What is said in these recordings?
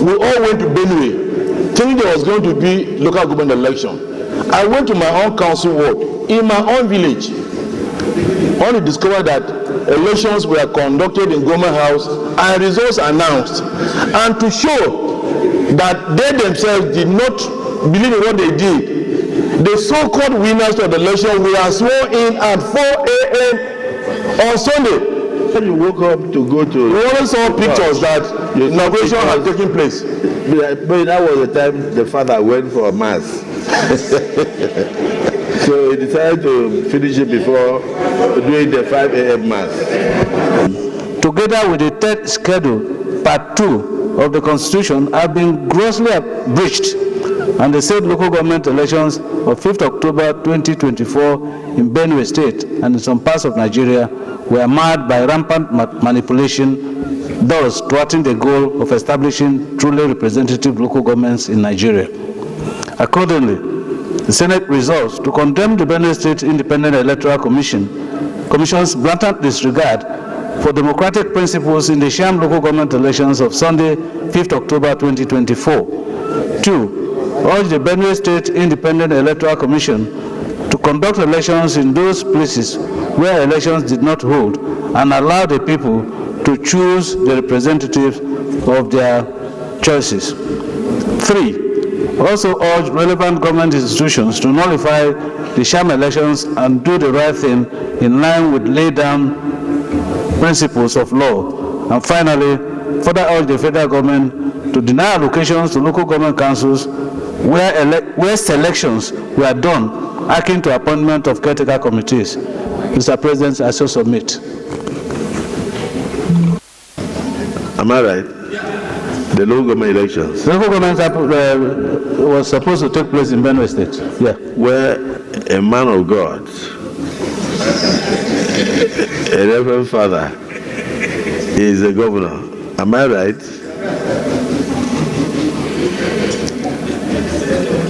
we all went to Benue, thinking there was going to be local government election. I went to my own council ward, in my own village, only discovered that elections were conducted in government house and results announced. And to show that they themselves did not believe in what they did, the so-called winners of the election were sworn in at 4 a.m. on Sunday. When you woke up to go to... We only saw pictures that inauguration had taken place. But that was the time the father went for a mass. So he decided to finish it before doing the 5 a.m. mass. Together with the third schedule, part 2 of the Constitution, have been grossly breached, and the state local government elections of 5th October 2024 in Benue State and in some parts of Nigeria were marred by rampant manipulation, thus thwarting the goal of establishing truly representative local governments in Nigeria. Accordingly, the Senate resolves to condemn the Benue State Independent Electoral Commission's blatant disregard for democratic principles in the sham local government elections of Sunday, 5th October 2024. 2. Urge the Benue State Independent Electoral Commission to conduct elections in those places where elections did not hold and allow the people to choose the representatives of their choices. 3. Also urge relevant government institutions to nullify the sham elections and do the right thing in line with laid down principles of law. And finally, further urge the federal government to deny allocations to local government councils where selections were done akin to appointment of caretaker committees. Mr. President, I so submit. Am I right? The local government elections. The local government was supposed to take place in Benue State. Yeah. Where a man of God, a reverend father, is a governor. Am I right?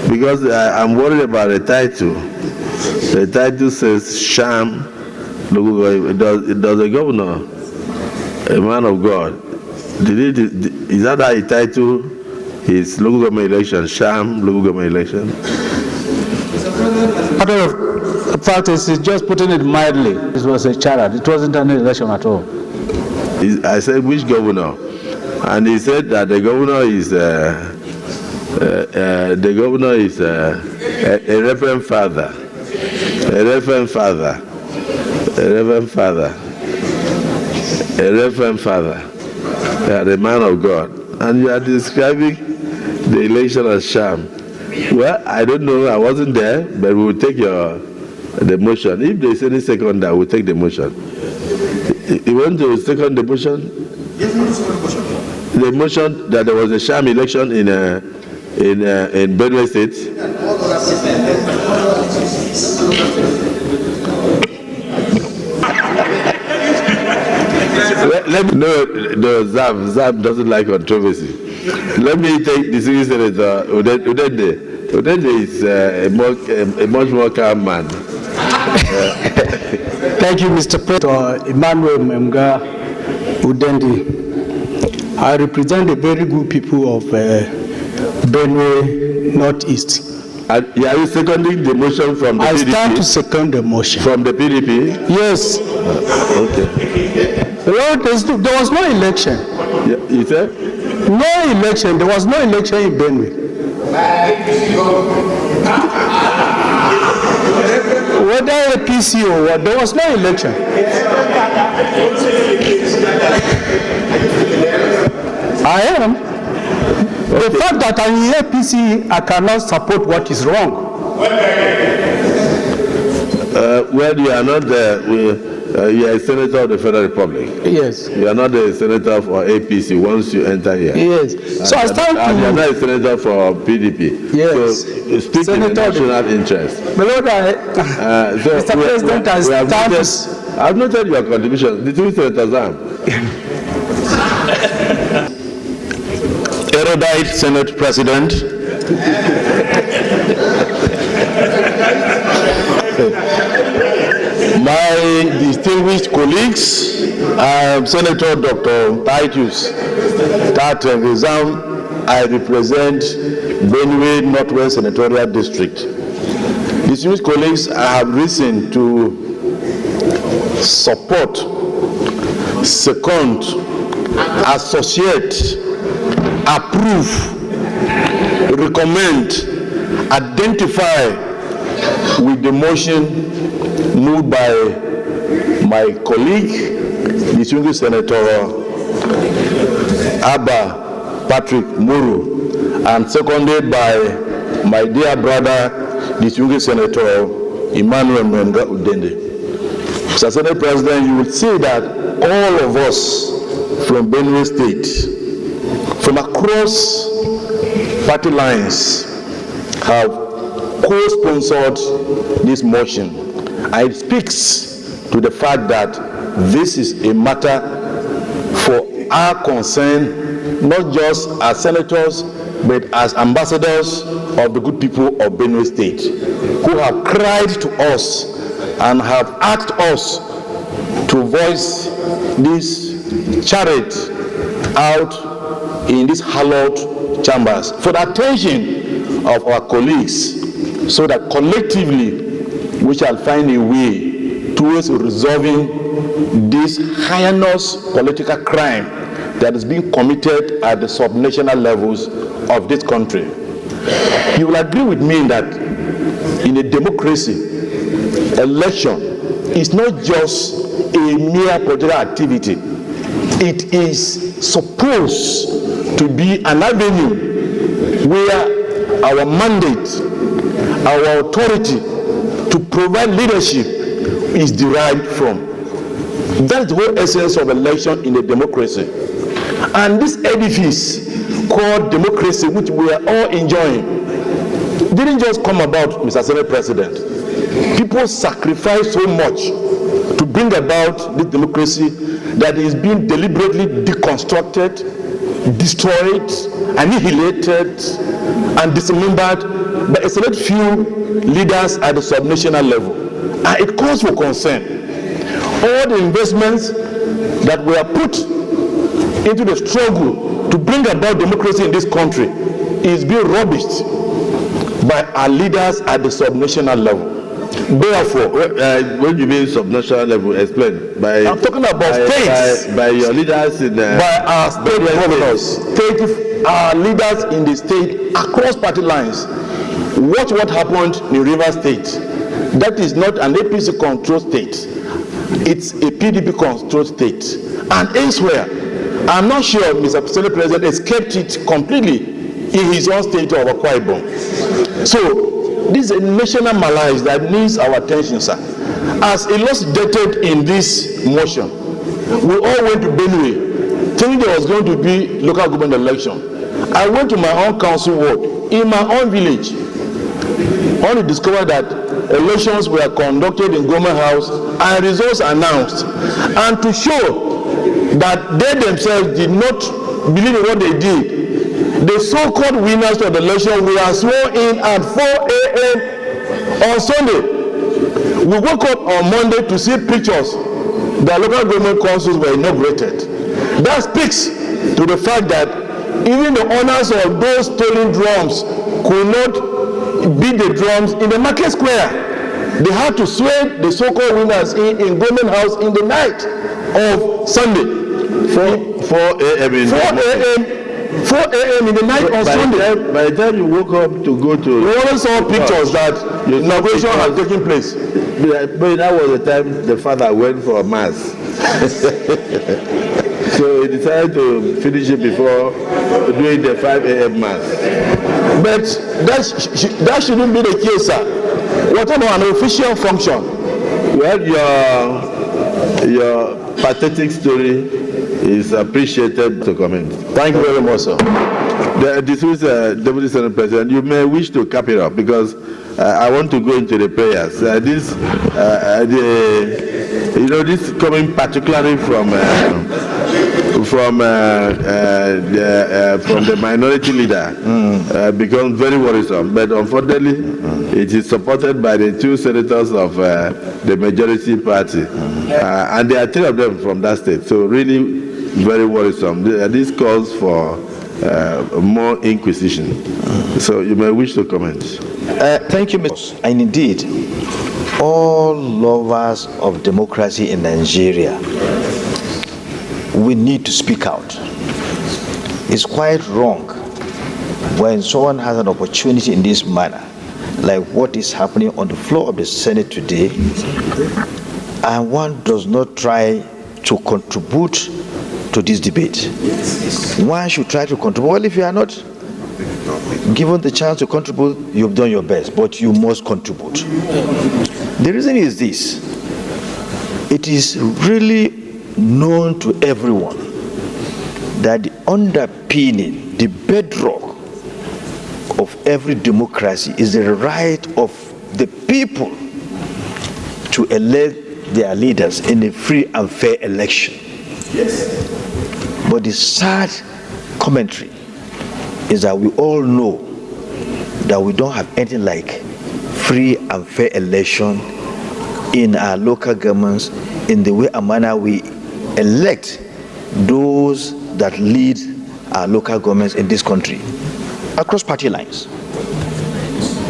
Because I'm worried about the title. The title says sham local government. It does a governor, a man of God. Is that how he titled his local government election, sham local government election? Matter of fact, is just putting it mildly. It was a charade. It wasn't an election at all. I said, which governor? And he said that the governor is a reverend father, a reverend father, a reverend father, a reverend father. The man of God, and you are describing the election as sham. Well, I don't know, I wasn't there, but we will take the motion. If there is any second, I will take the motion. You want to second the motion? Yes, no, second the motion. The motion that there was a sham election in Benue State. No, Zab doesn't like controversy. Let me take the senior senator, Udende. Udende is a much more calm man. Thank you, Mr. President. Emmanuel Memga Udende. I represent the very good people of Benue Northeast. Are you seconding the motion from the PDP? I stand to second the motion. From the PDP? Yes. Okay. There was no election. Yeah, you said? No election. There was no election in Benue. Whether APC or what, there was no election. I am. The fact that I'm in APC, I cannot support what is wrong. Well, you are not you are a senator of the Federal Republic. Yes. You are not a senator for APC once you enter here. Yes. So I stand to... You are not a senator for PDP. Yes. So speak in the national interest. But Lord, Mr. President, I stand to... I have noted your contribution. The two senators are. Erudite Senate President, my distinguished colleagues, Senator Dr. Titus That exam, I represent Benue Northwest Senatorial District. Distinguished colleagues, I have reason to support, second, associate, approve, recommend, identify with the motion moved by my colleague, distinguished Senator Abba Patrick Muru, and seconded by my dear brother, distinguished Senator Emmanuel Menga Udende. Mr. Senate President, you will see that all of us from Benue State, from across party lines, have co-sponsored this motion. And it speaks to the fact that this is a matter for our concern, not just as senators, but as ambassadors of the good people of Benue State, who have cried to us and have asked us to voice this charge out in these hallowed chambers for the attention of our colleagues, so that collectively we shall find a way towards resolving this heinous political crime that is being committed at the subnational levels of this country. You will agree with me that in a democracy, election is not just a mere political activity. It is supposed to be an avenue where our mandate, our authority to provide leadership is derived from. That's the whole essence of election in a democracy. And this edifice called democracy, which we are all enjoying, didn't just come about, Mr. Senate President. People sacrificed so much to bring about this democracy that is being deliberately deconstructed, destroyed, annihilated, and dismembered by a select few leaders at the subnational level. And it calls for concern. All the investments that were put into the struggle to bring about democracy in this country is being rubbished by our leaders at the subnational level. Therefore, when you mean subnational level, explain. I'm talking about states. By your leaders in by our state governors, our leaders in the state across party lines. Watch what happened in Rivers State. That is not an APC controlled state. It's a PDP controlled state. And elsewhere, I'm not sure Mr. Senate President has kept it completely in his own state of Akwa Ibom. So, this is a national malaise that needs our attention, sir. As elucidated in this motion, we all went to Benue thinking there was going to be local government election. I went to my own council ward, in my own village, only discovered that elections were conducted in government house and results announced. And to show that they themselves did not believe in what they did, the so-called winners of the election were sworn in at 4 a.m. on Sunday. We woke up on Monday to see pictures that local government councils were inaugurated. That speaks to the fact that even the owners of those stolen drums could not beat the drums in the market square. They had to swear the so-called winners in government house in the night of Sunday. 4 a.m. 4 a.m. in the night on Sunday. By the time you woke up to go to... We only saw pictures that inauguration had taken place. But that was the time the father went for a mass. So he decided to finish it before doing the 5 a.m. mass. But that shouldn't be the case, sir. What about an official function? Well, your pathetic story is appreciated to comment. Thank you very much, sir. This is Deputy Senate President. You may wish to cap it up because I want to go into the prayers. This coming particularly from the minority leader becomes very worrisome. But unfortunately, it is supported by the 2 senators of the majority party, and there are 3 of them from that state. So really, very worrisome. This calls for more inquisition. So you may wish to comment. Thank you, Mr. And indeed, all lovers of democracy in Nigeria, we need to speak out. It's quite wrong when someone has an opportunity in this manner, like what is happening on the floor of the Senate today, and one does not try to contribute to this debate. One should try to contribute. Well, if you are not given the chance to contribute, you've done your best, but you must contribute. The reason is this: it is really known to everyone that the underpinning, the bedrock of every democracy is the right of the people to elect their leaders in a free and fair election. Yes. But the sad commentary is that we all know that we don't have anything like free and fair election in our local governments in the way and manner we elect those that lead our local governments in this country across party lines.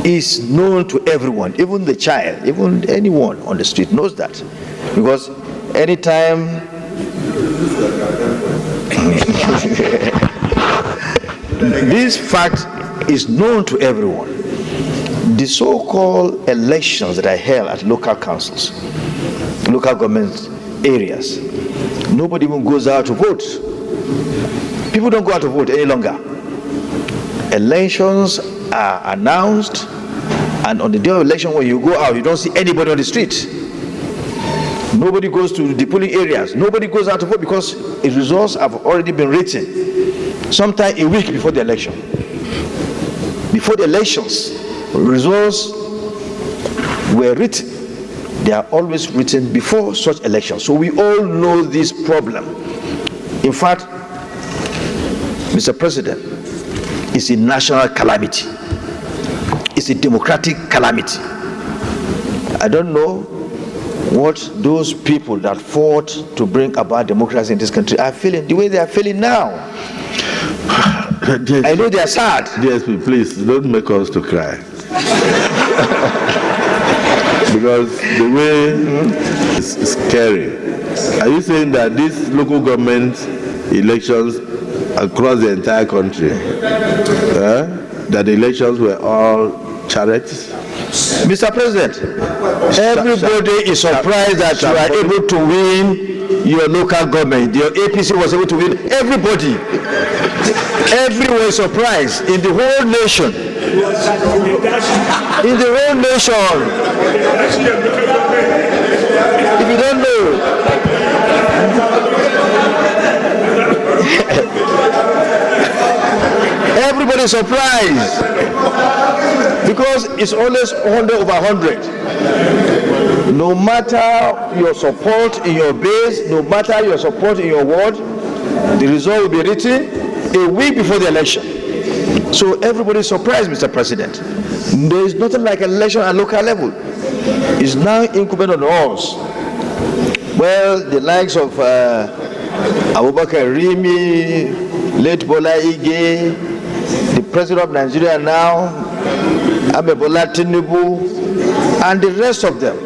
It's known to everyone, even the child, even anyone on the street knows that. Because anytime this fact is known to everyone, the so-called elections that are held at local councils, local government areas, nobody even goes out to vote. People don't go out to vote any longer. Elections are announced, and on the day of election, when you go out, you don't see anybody on the street. Nobody goes to the polling areas. Nobody goes out to vote because the results have already been written sometime a week before the election. Before the elections, results were written. They are always written before such elections. So we all know this problem. In fact, Mr. President, it's a national calamity. It's a democratic calamity. I don't know what those people that fought to bring about democracy in this country are feeling, the way they are feeling now. I know they are sad. DSP, please don't make us to cry. Because the way is scary. Are you saying that these local government elections across the entire country, that the elections were all chariots? Mr. President, everybody is surprised that you are able to win your local government. Your APC was able to win. Everybody, everyone is surprised in the whole nation. In the whole nation. If you don't know, everybody is surprised because it's always 100 over 100. No matter your support in your base, no matter your support in your ward, the result will be written a week before the election. So everybody is surprised, Mr. President. There is nothing like election at local level. It's now incumbent on us. Well, the likes of Abubakar Rimi, late Bola Ige, the president of Nigeria now, Bola Tinubu, and the rest of them,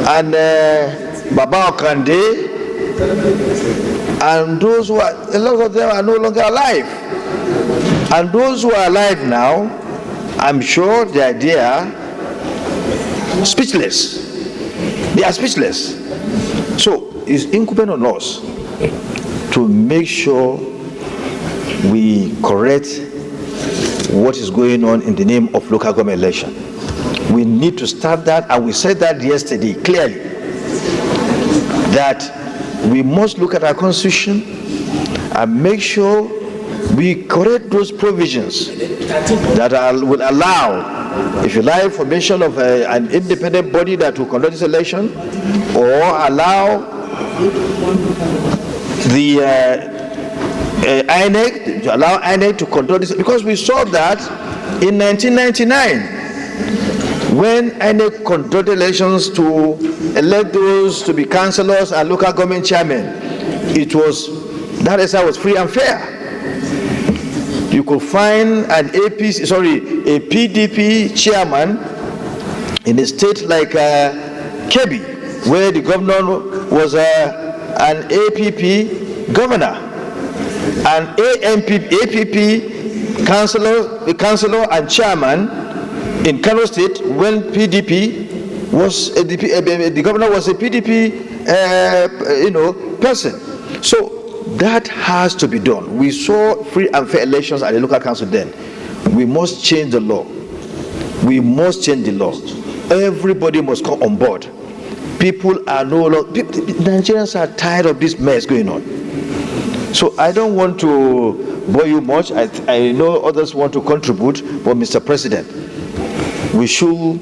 and Baba Okande, and those who are, a lot of them are no longer alive. And those who are alive now, I'm sure they are speechless. They are speechless. So it's incumbent on us to make sure we correct what is going on in the name of local government election. We need to start that, and we said that yesterday clearly, that we must look at our constitution and make sure we correct those provisions that will allow, if you like, formation of an independent body that will conduct this election, or allow the INEC, to allow INEC to conduct this, because we saw that in 1999, when INEC conducted elections to elect those to be councillors and local government chairmen, it was That exercise was free and fair. You could find a PDP chairman in a state like Kebbi, where the governor was an APP governor, an APP councillor and chairman in Kano State when PDP was the governor was a PDP person. So that has to be done. We saw free and fair elections at the local council then. We must change the law. We must change the law. Everybody must come on board. People are no longer, Nigerians are tired of this mess going on. So I don't want to bore you much. I know others want to contribute, but Mr. President, we should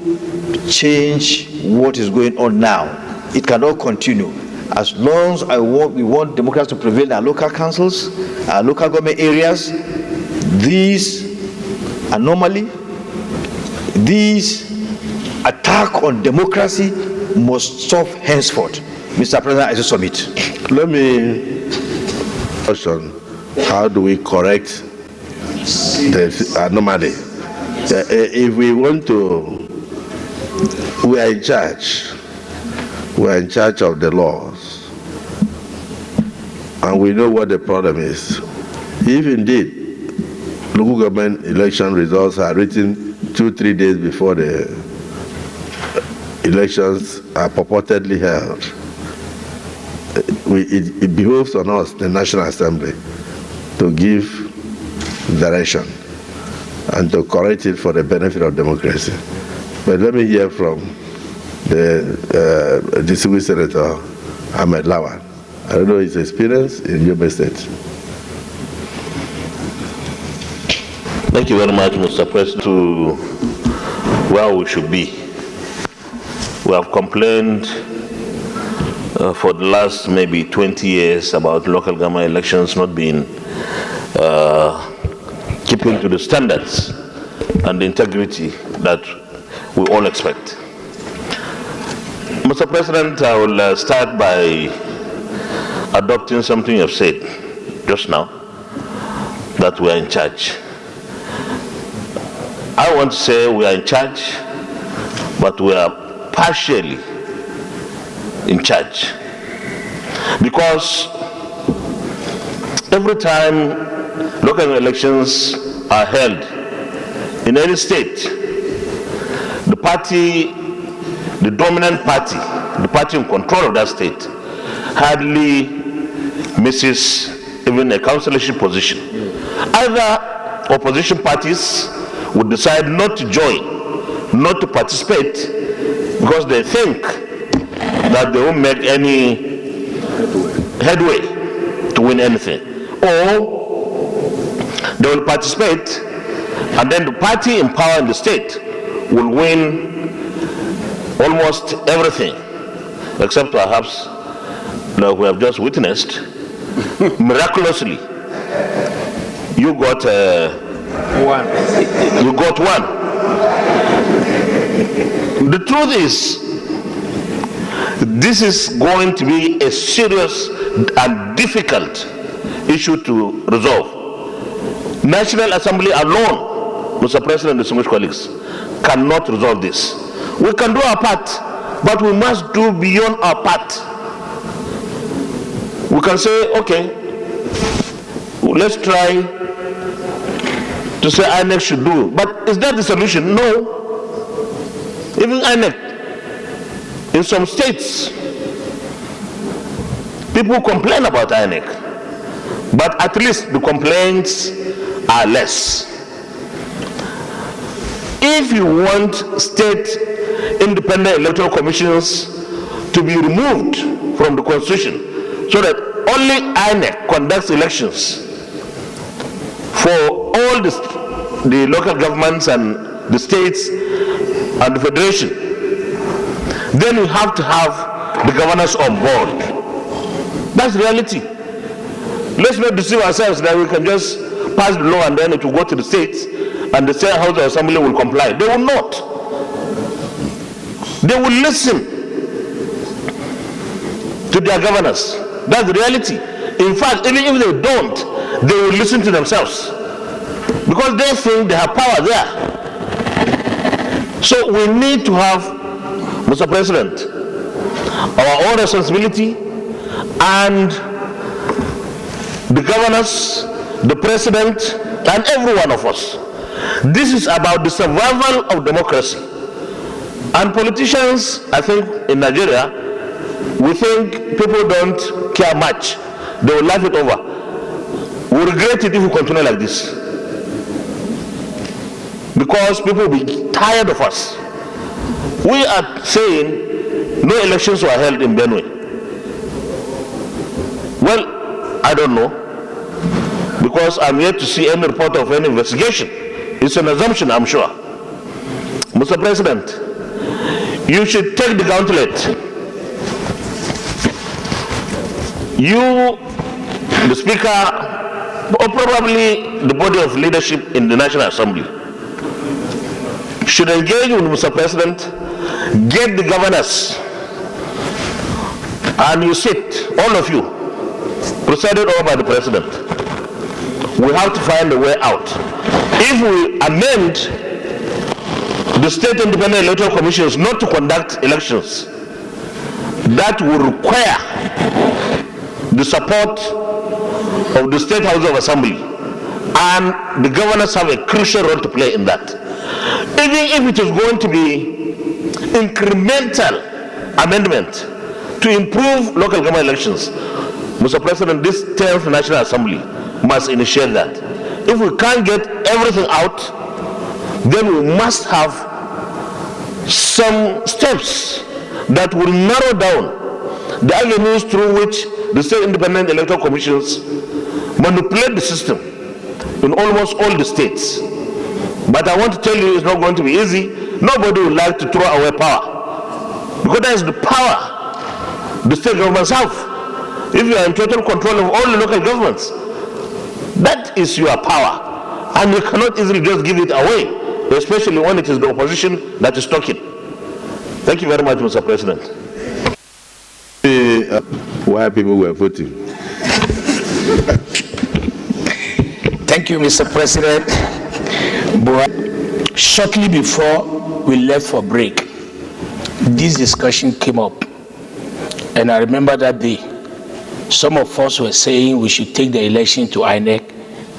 change what is going on now. It cannot continue. As long as we want democracy to prevail in our local councils, our local government areas, these anomaly, these attack on democracy must stop henceforth. Mr. President, I submit. Let me question, how do we correct the anomaly? If we want to, we are in charge. We are in charge of the laws. And we know what the problem is. If indeed local government election results are written 2-3 days before the elections are purportedly held, it behoves on us, the National Assembly, to give direction and to correct it for the benefit of democracy. But let me hear from the distinguished Senator Ahmed Lawan. I don't know his experience in Yobe State. Thank you very much, Mr. President, to where we should be. We have complained for the last maybe 20 years about local government elections not being keeping to the standards and the integrity that we all expect. Mr. President, I will start by adopting something you've said just now, that we are in charge. I want to say we are in charge, but we are partially in charge. Because every time local elections are held in any state, the dominant party, the party in control of that state, hardly misses even a councillorship position. Either opposition parties would decide not to join, not to participate, because they think that they won't make any headway to win anything. Or they will participate, and then the party in power in the state will win almost everything, except perhaps like we have just witnessed, miraculously, you got one. You got one. The truth is, this is going to be a serious and difficult issue to resolve. National Assembly alone, Mr. President and distinguished colleagues, cannot resolve this. We can do our part, but we must do beyond our part. We can say, okay, let's try to say INEC should do. But is that the solution? No. Even INEC, in some states, people complain about INEC, but at least the complaints are less. If you want state independent electoral commissions to be removed from the constitution so that only INEC conducts elections for all the local governments and the states and the federation, then we have to have the governors on board. That's reality. Let's not deceive ourselves that we can just pass the law and then it will go to the states and the State House of Assembly will comply. They will not. They will listen to their governors. That's the reality. In fact, even if they don't, they will listen to themselves because they think they have power there. So we need to have, Mr. President, our own responsibility, and the governors, the president, and every one of us. This is about the survival of democracy. And politicians, I think, in Nigeria, we think people don't care much. They will laugh it over. We regret it if we continue like this. Because people will be tired of us. We are saying no elections were held in Benue. Well, I don't know. Because I'm yet to see any report of any investigation. It's an assumption, I'm sure. Mr. President, you should take the gauntlet. You, the Speaker, or probably the body of leadership in the National Assembly, should engage with Mr. President, get the governors, and you sit, all of you, presided over by the President. We have to find a way out. If we amend the state independent electoral commissions not to conduct elections, that will require the support of the State House of Assembly, and the governors have a crucial role to play in that. Even if it is going to be incremental amendment to improve local government elections, Mr. President, this 10th National Assembly must initiate that. If we can't get everything out, then we must have some steps that will narrow down the avenues through which the state independent electoral commissions manipulate the system in almost all the states. But I want to tell you, it's not going to be easy. Nobody would like to throw away power, because that is the power the state governments have. If you are in total control of all the local governments, that is your power, and you cannot easily just give it away, especially when it is the opposition that is talking. Thank you very much, Mr. President. Why people were voting. Thank you, Mr. President. But shortly before we left for break, this discussion came up. And I remember that day, some of us were saying we should take the election to INEC,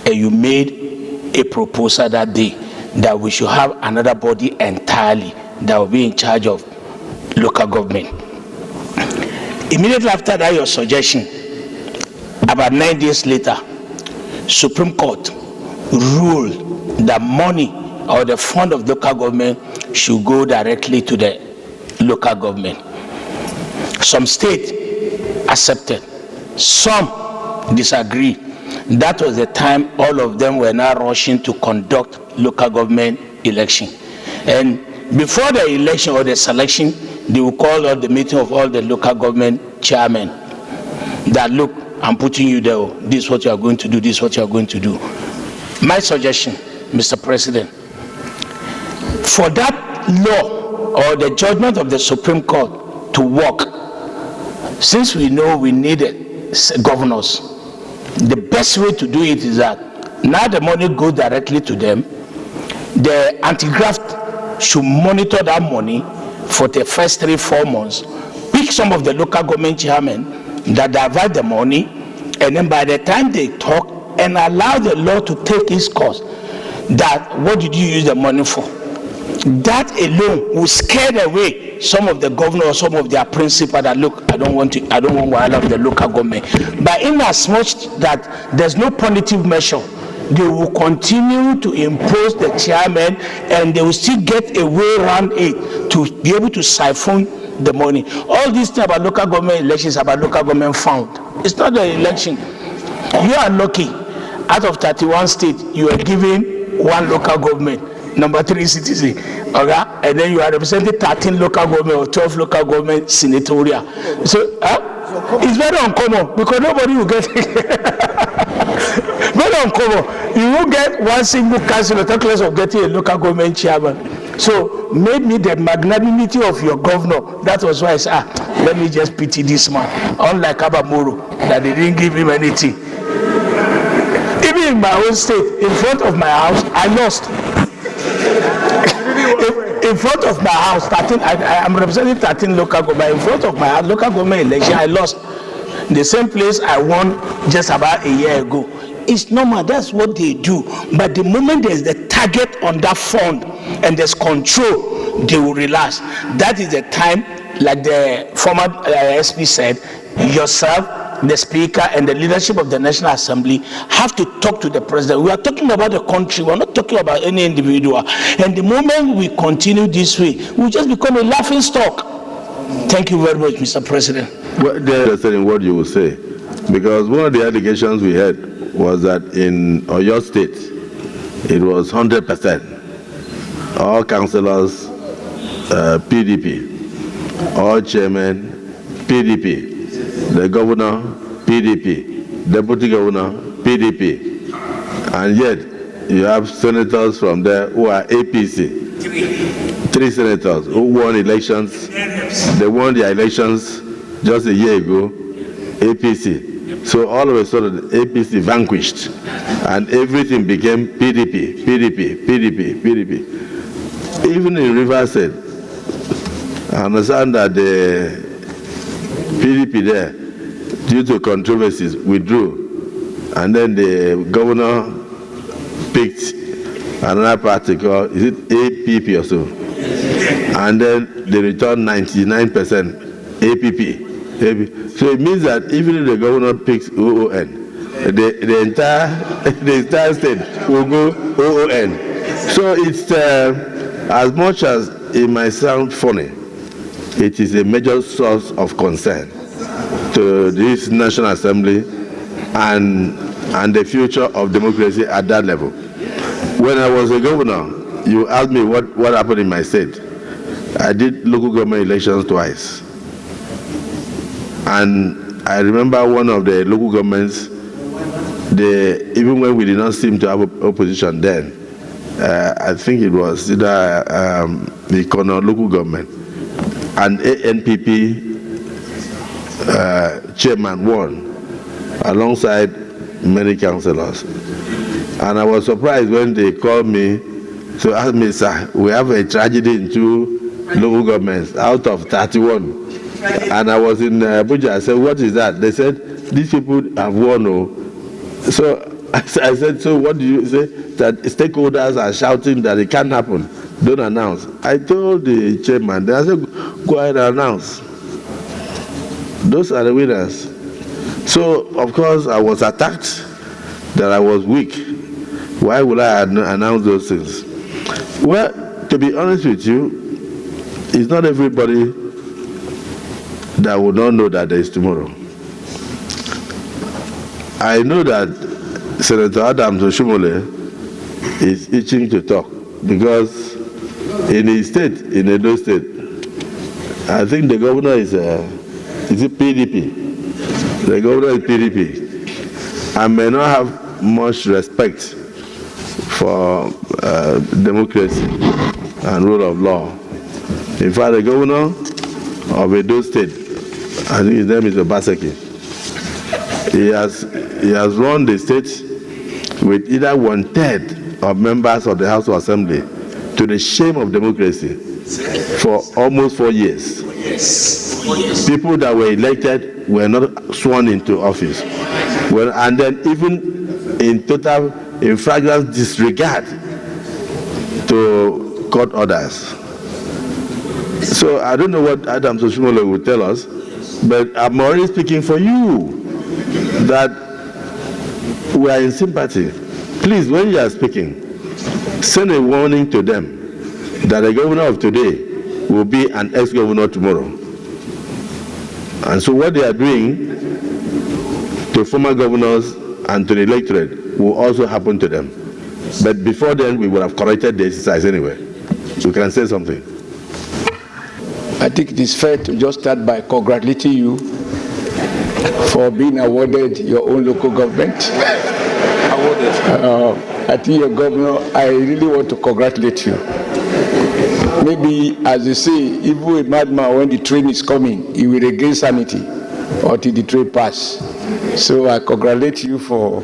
and you made a proposal that day that we should have another body entirely that will be in charge of local government. Immediately after that, your suggestion, about 9 days later, Supreme Court ruled that money or the fund of local government should go directly to the local government. Some states accepted, some disagreed. That was the time all of them were now rushing to conduct local government election. And before the election or the selection, they will call out the meeting of all the local government chairmen that, look, I'm putting you there. This is what you are going to do. This is what you are going to do. My suggestion, Mr. President, for that law or the judgment of the Supreme Court to work, since we know we needed governors, the best way to do it is that now the money goes directly to them. The anti-graft should monitor that money for the first 3-4 months, pick some of the local government chairmen that divide the money, and then by the time they talk, and allow the law to take its course, that what did you use the money for? That alone will scare away some of the governors, some of their principals that, look, I don't want to allow the local government. But in as much that there's no punitive measure, they will continue to impose the chairman, and they will still get a way around it to be able to siphon the money. All these things about local government elections, about local government fund. It's not the election. You are lucky. Out of 31 states, you are given one local government, number 3 citizen, okay? And then you are representing 13 local government or 12 local government senatorial. So it's very uncommon, because nobody will get it. Very uncommon. You will get one single councillor, talk less of getting a local government chairman. So maybe the magnanimity of your governor, that was why I said, let me just pity this man. Unlike Abamoro, that they didn't give him anything. Even in my own state, in front of my house, I lost. In front of my house, 13, I'm representing 13 local government. In front of my house, local government election, I lost. The same place I won just about a year ago. It's normal, that's what they do. But the moment there's the target on that fund and there's control, they will relax. That is the time, like the former SP said, yourself, the Speaker, and the leadership of the National Assembly have to talk to the President. We are talking about the country, we're not talking about any individual. And the moment we continue this way, we just become a laughing stock. Thank you very much, Mr. President. Well, they're interested in what you will say, because one of the allegations we had was that in Oyo State, it was 100%. All councillors, PDP, all chairmen, PDP, the governor, PDP, deputy governor, PDP, and yet you have senators from there who are APC. Three senators who won elections. They won their elections just a year ago, APC. So all of a sudden, APC vanquished, and everything became PDP, PDP, PDP, PDP. Even in Rivers State, I understand that the PDP there, due to controversies, withdrew, and then the governor picked another party called, is it APP or so? And then they returned 99% APP. So it means that even if the governor picks OON, the entire state will go OON. So it's as much as it might sound funny, it is a major source of concern to this National Assembly and the future of democracy at that level. When I was a governor, you asked me what happened in my state. I did local government elections twice. And I remember one of the local governments, even when we did not seem to have opposition then, I think it was either the Ikono local government, and NPP chairman won alongside many councillors. And I was surprised when they called me to ask me, sir, we have a tragedy in 2 local governments out of 31. And I was in Abuja. I said, what is that? They said, these people have won. Oh. So I said, so what do you say? That stakeholders are shouting that it can't happen. Don't announce. I told the chairman, I said, go ahead and announce. Those are the winners. So, of course, I was attacked that I was weak. Why would I announce those things? Well, to be honest with you, it's not everybody that will not know that there is tomorrow. I know that Senator Adams Oshomole is itching to talk, because in his state, in Edo State, I think the governor is it PDP? The governor is PDP. I may not have much respect for democracy and rule of law. In fact, the governor of Edo State, I think his name is Obaseki, he has run the state with either 1/3 of members of the House of Assembly, to the shame of democracy, for almost 4 years. People that were elected were not sworn into office. Well, and then even in flagrant disregard to court orders. So I don't know what Adams Oshomole will tell us, but I'm already speaking for you that we are in sympathy. Please, when you are speaking, send a warning to them that the governor of today will be an ex-governor tomorrow. And so what they are doing to former governors and to the electorate will also happen to them. But before then, we would have corrected the exercise anyway. So you can say something. I think it is fair to just start by congratulating you for being awarded your own local government. I think your governor, I really want to congratulate you. maybe, as they say, even a madman, when the train is coming, he will regain sanity until the train pass. So I congratulate you for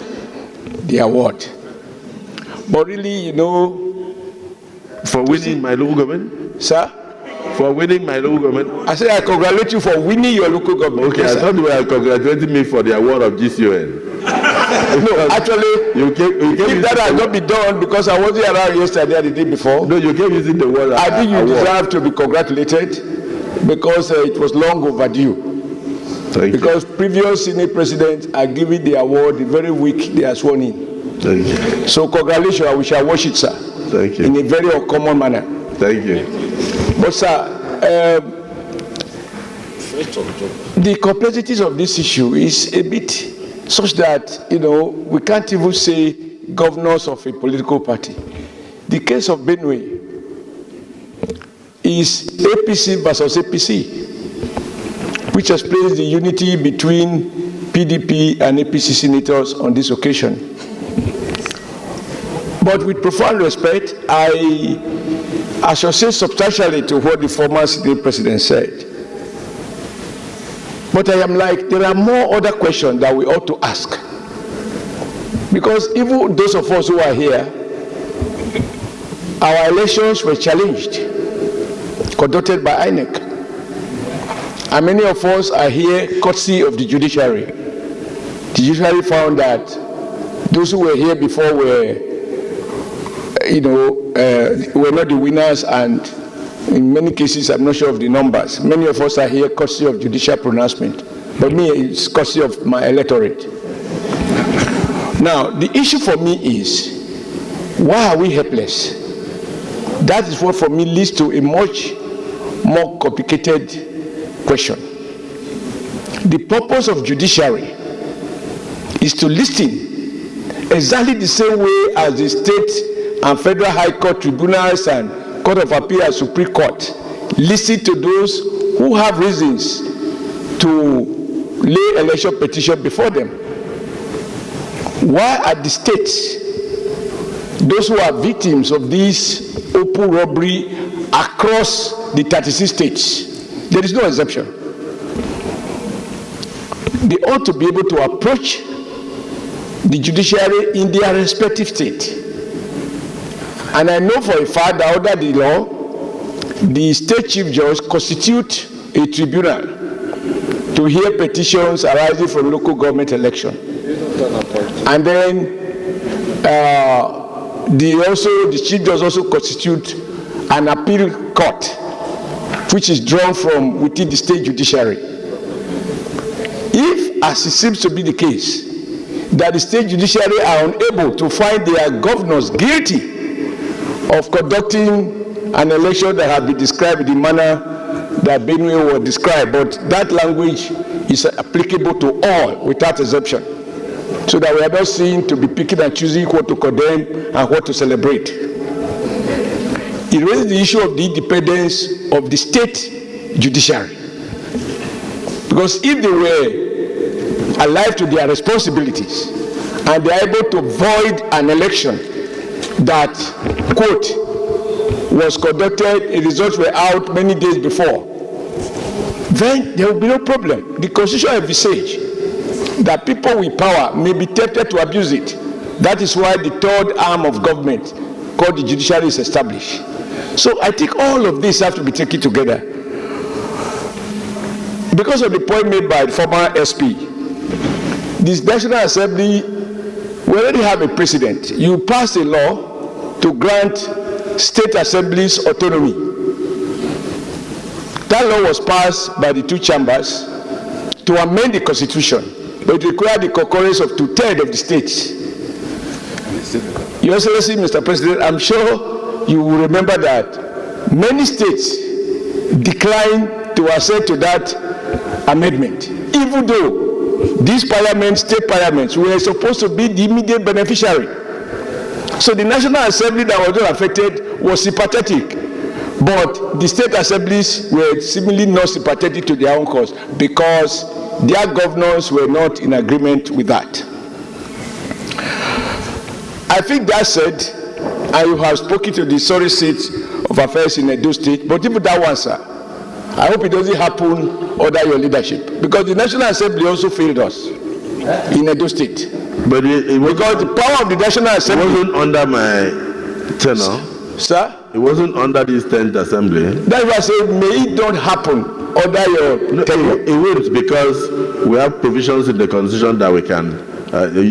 the award. But really, you know, For winning my local government? sir, For winning my local government? I say I congratulate you for winning your local government. Okay, Yes, I thought you were congratulating me for the award of GCON. no, actually, You kept if that had not been done because I wasn't around yesterday or the day before, No, you kept using the word I think you award. deserve to be congratulated because it was long overdue. Thank Because previous Senate presidents are giving the award the very week they are sworn in. you. Thank you. So congratulations, we shall watch it, sir, Thank you. in a very uncommon manner. Thank you. But sir, the complexities of this issue is a bit such that, you know, we can't even say governors of a political party. The case of Benue is APC versus APC, which explains the unity between PDP and APC senators on this occasion. But with profound respect, I associate substantially to what the former Senate president said. But I am like, there are more other questions that we ought to ask. Because even those of us who are here, our elections were challenged, conducted by INEC. And many of us are here courtesy of the judiciary. The judiciary found that those who were here before were, were not the winners, and in many cases, I'm not sure of the numbers. Many of us are here courtesy of judicial pronouncement, but me, it's courtesy of my electorate. Now, the issue for me is, why are we helpless? That is what for me leads to a much more complicated question. The purpose of judiciary is to listen exactly the same way as the state and federal high court tribunals and Court of Appeal and Supreme Court listen to those who have reasons to lay election petition before them. Why are the states, those who are victims of this open robbery across the 36 states, there is no exception, they ought to be able to approach the judiciary in their respective state. And I know for a fact that under the law, the state chief judge constitutes a tribunal to hear petitions arising from local government election. And then the chief judge also constitutes an appeal court, which is drawn from within the state judiciary. If, as it seems to be the case, that the state judiciary are unable to find their governors guilty of conducting an election that has been described in the manner that Benue was described, but that language is applicable to all without exception, so that we are not seen to be picking and choosing what to condemn and what to celebrate. It raises the issue of the independence of the state judiciary. Because if they were alive to their responsibilities and they are able to void an election that, quote, was conducted, the results were out many days before, then there will be no problem. The Constitution envisages that people with power may be tempted to abuse it. That is why the third arm of government, called the judiciary, is established. So I think all of this have to be taken together. Because of the point made by the former SP, this National Assembly, we already have a precedent. You pass a law to grant state assemblies autonomy. That law was passed by the two chambers to amend the Constitution, but it required the concurrence of 2/3 of the states. Your Excellency, Mr. President, I'm sure you will remember that many states declined to accede to that amendment, even though these parliaments, state parliaments, were supposed to be the immediate beneficiary. So the National Assembly that was not affected was sympathetic, but the state assemblies were seemingly not sympathetic to their own cause because their governors were not in agreement with that. I think that said, and you have spoken to the sorry state of affairs in Edo State, but even that one, sir, I hope it doesn't happen under your leadership, because the National Assembly also failed us in Edo State. But because the power of the National Assembly wasn't under my tenure. Sir? It wasn't under this 10th Assembly. That's why I said, may it not happen under your tenure. It won't, because we have provisions in the Constitution that we can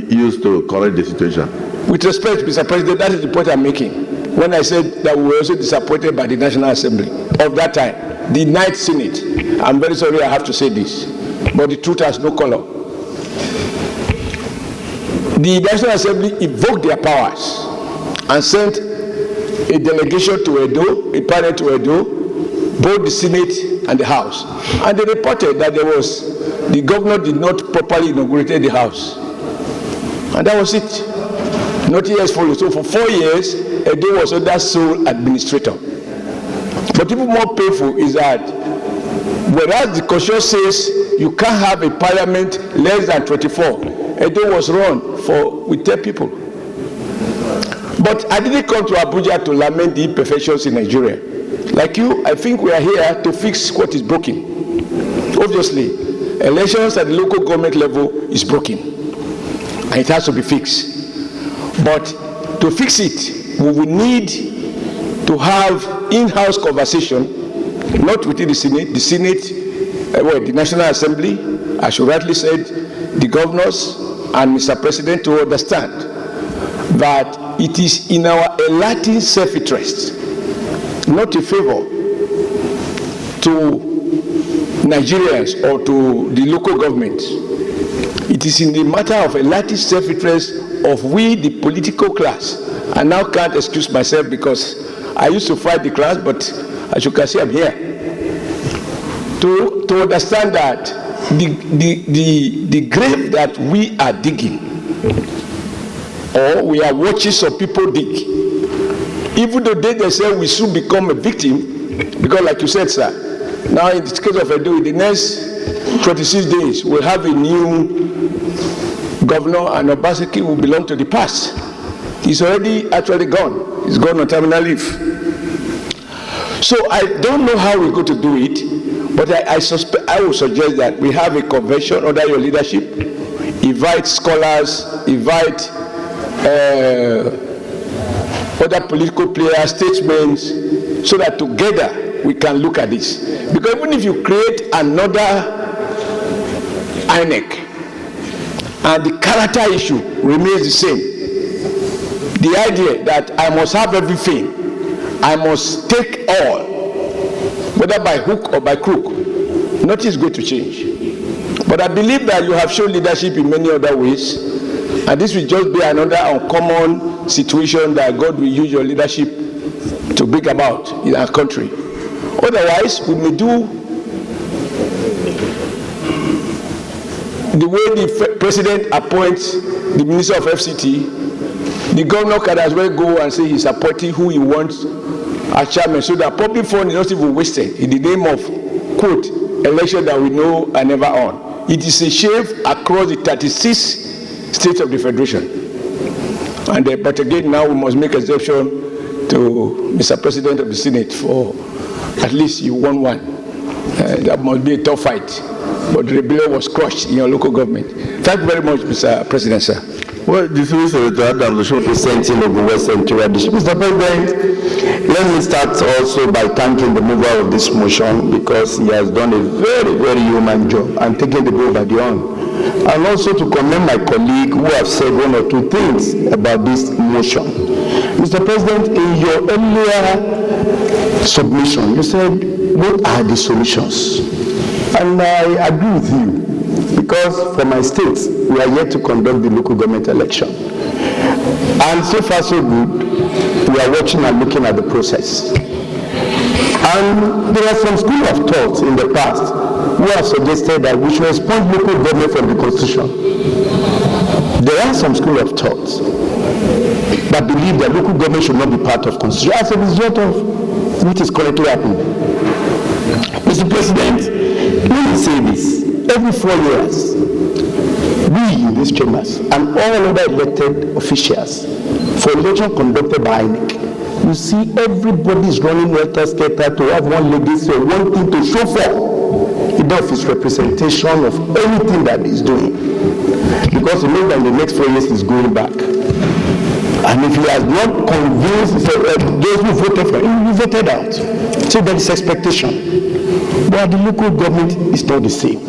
use to correct the situation. With respect, Mr. President, that is the point I'm making. When I said that we were also disappointed by the National Assembly of that time, the 9th Senate. I'm very sorry I have to say this, but the truth has no color. The National Assembly invoked their powers and sent a delegation to Edo, a panel to Edo, both the Senate and the House. And they reported that the governor did not properly inaugurate the House. And that was it. Nothing else followed. So for 4 years, Edo was under sole administrator. But even more painful is that whereas the Constitution says you can't have a parliament less than 24, Edo was run with 10 people. But I didn't come to Abuja to lament the imperfections in Nigeria. Like you, I think we are here to fix what is broken. Obviously, elections at the local government level is broken, and it has to be fixed. But to fix it, we will need to have in-house conversation, not within the Senate, the National Assembly, as you rightly said, the governors and Mr. President, to understand that it is in our enlightened self-interest, not a favor to Nigerians or to the local government. It is in the matter of enlightened self-interest of we, the political class. I now can't excuse myself because I used to fight the class, but as you can see, I'm here. To understand that the grave that we are digging, or we are watching some people dig, even though they themselves will soon become a victim, because like you said, sir, now in the case of Edo, in the next 26 days, we'll have a new governor, and Obaseki will belong to the past. He's already actually gone. He's gone on terminal leave. So I don't know how we're going to do it, but I would suggest that we have a convention under your leadership, invite scholars, invite other political players, statesmen, so that together we can look at this. Because even if you create another INEC and the character issue remains the same, the idea that I must have everything, I must take all, whether by hook or by crook, nothing is going to change. But I believe that you have shown leadership in many other ways, and this will just be another uncommon situation that God will use your leadership to bring about in our country. Otherwise, we may do the way the president appoints the minister of FCT. The governor can as well go and say he's appointing who he wants as chairman, so that public fund is not even wasted in the name of, quote, election that we know are never on. It is a shame across the 36 states of the Federation. And but again, now we must make exception to Mr. President of the Senate for at least you won one. That must be a tough fight. But the rebellion was crushed in your local government. Thank you very much, Mr. President, sir. Well, this is representing of the Western District. Mr. President, let me start also by thanking the mover of this motion, because he has done a very, very human job and taken the bull by the horn. And also to commend my colleague who have said one or two things about this motion. Mr. President, in your earlier submission, you said, what are the solutions? And I agree with you, because for my state, we are yet to conduct the local government election. And so far so good, we are watching and looking at the process. And there are some school of thought in the past who have suggested that we should expunge local government from the Constitution. There are some school of thought that believe that local government should not be part of Constitution as a result of what is currently happening. Mr. President, let me say this. Every 4 years, we in these chambers and all other elected officials for election conducted by INEC you see everybody is running helter-skelter to have one legacy or one thing to show for, either of his representation of anything that he's doing. Because you know that the next 4 years is going back. And if he has not convinced those who voted for him, he voted out. So there is expectation. But the local government is not the same.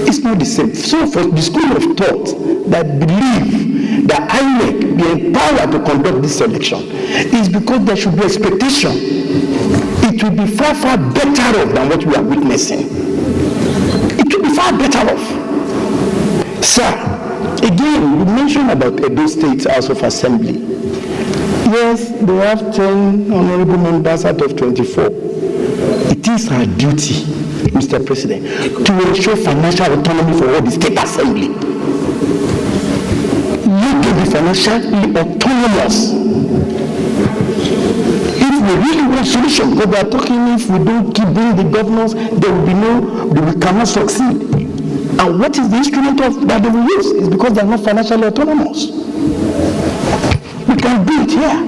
It's not the same. So for the school of thought that believe that INEC be empowered to conduct this election is because there should be expectation. It will be far, far better off than what we are witnessing. It will be far better off. Sir, again, you mentioned about Edo State House of Assembly. Yes, they have 10 honorable members out of 24. It is our duty, Mr. President, to ensure financial autonomy for all the state assembly. Let them be financially autonomous. If we really want solution, because they are talking if we don't keep bringing the governors, there will be we cannot succeed. And what is the instrument that they will use? It's because they are not financially autonomous. We can do it here.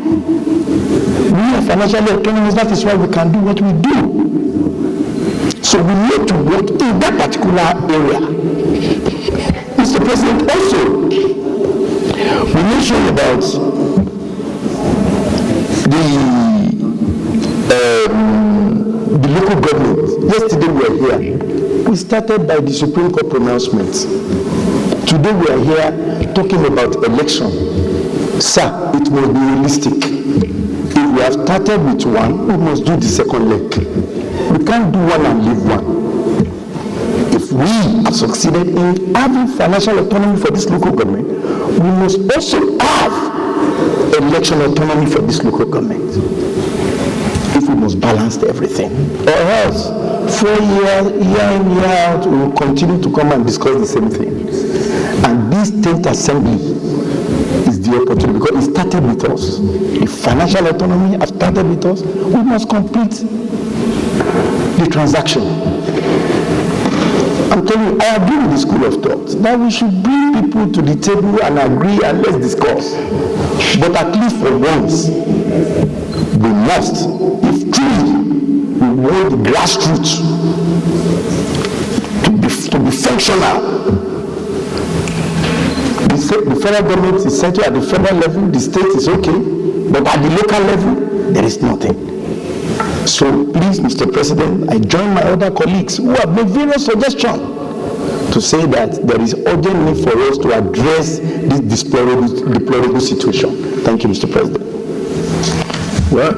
We are financially autonomous, that is why we can do what we do. So we need to work in that particular area. Mr. President, also, we mentioned about the local government. Yesterday we were here. We started by the Supreme Court pronouncements. Today we are here talking about election. Sir, it must be realistic. If we have started with one, we must do the second leg. We can't do one and leave one. If we have succeeded in having financial autonomy for this local government, we must also have election autonomy for this local government. If we must balance everything. Or else, 4 years, year in, year out, we will continue to come and discuss the same thing. And this 10th assembly is the opportunity because it started with us. The financial autonomy has started with us. We must complete the transaction. I'm telling you, I agree with the school of thought that we should bring people to the table and agree and let's discuss. But at least for once, we must, if truly we want the grassroots to be functional. The federal government is settled at the federal level, the state is okay, but at the local level, there is nothing. So please, Mr. President, I join my other colleagues who have made various suggestions to say that there is urgent need for us to address this deplorable situation. Thank you, Mr. President. Well,